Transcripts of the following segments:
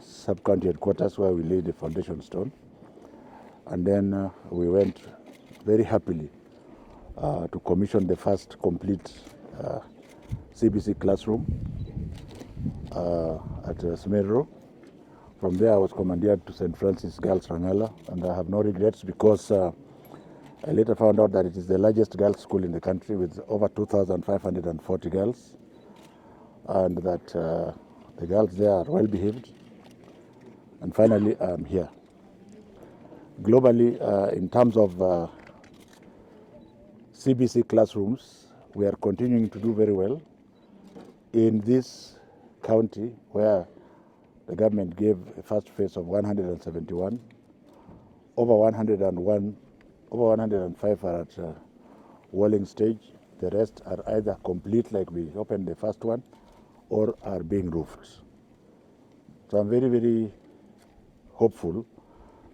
Sub-county headquarters where we laid the foundation stone. And then we went very happily to commission the first complete CBC classroom at Smedro. From there, I was commandeered to St. Francis Girls Rangala, and I have no regrets because I later found out that it is the largest girls' school in the country with over 2,540 girls, and that the girls there are well behaved. And finally, I'm here. Globally, in terms of CBC classrooms, we are continuing to do very well. In this county, where the government gave a first phase of 171, over 101, over 105 are at walling stage. The rest are either complete, like we opened the first one, or are being roofed. So I'm very, very hopeful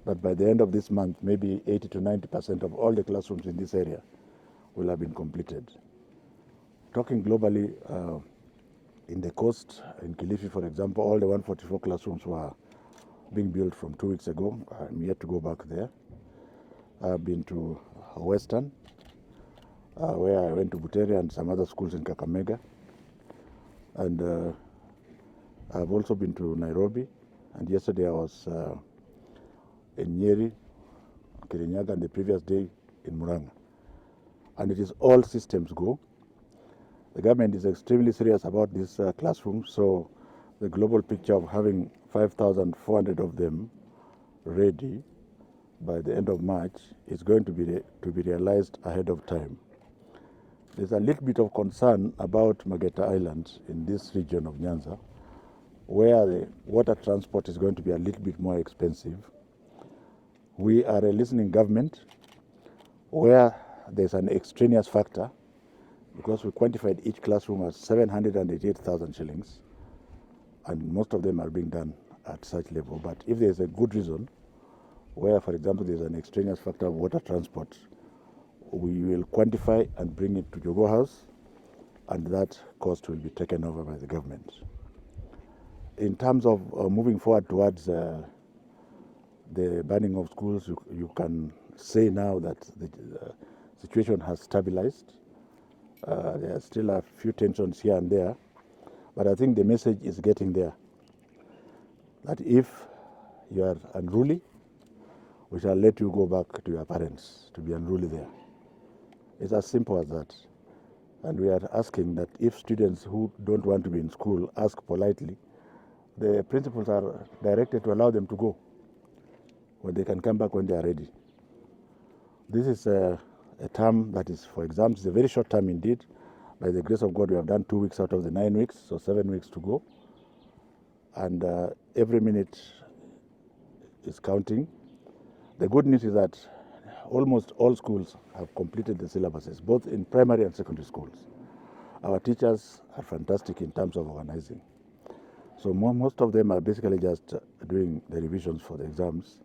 that by the end of this month, maybe 80 to 90% of all the classrooms in this area will have been completed. Talking globally, in the coast, in Kilifi, for example, all the 144 classrooms were being built from 2 weeks ago. I'm yet to go back there. I've been to Western, where I went to Butere and some other schools in Kakamega. And I've also been to Nairobi. And yesterday I was in Nyeri, Kirinyaga, and the previous day in Muranga. And it is all systems go. The government is extremely serious about these classrooms, so the global picture of having 5,400 of them ready by the end of March is going to be realized ahead of time. There's a little bit of concern about Mageta Island in this region of Nyanza, where the water transport is going to be a little bit more expensive. We are a listening government where there's an extraneous factor, because we quantified each classroom as 788,000 shillings, and most of them are being done at such level. But if there's a good reason, where, for example, there's an extraneous factor of water transport, we will quantify and bring it to Jogo House, and that cost will be taken over by the government. In terms of moving forward towards the banning of schools, you can say now that the situation has stabilized. There are still a few tensions here and there, but I think the message is getting there, that if you are unruly, we shall let you go back to your parents to be unruly there. It's as simple as that. And we are asking that if students who don't want to be in school ask politely, the principals are directed to allow them to go, or they can come back when they are ready. This is a term that is for exams. It's a very short term indeed. By the grace of God, we have done 2 weeks out of the 9 weeks, so 7 weeks to go. And every minute is counting. The good news is that almost all schools have completed the syllabuses, both in primary and secondary schools. Our teachers are fantastic in terms of organizing. So most of them are basically just doing the revisions for the exams.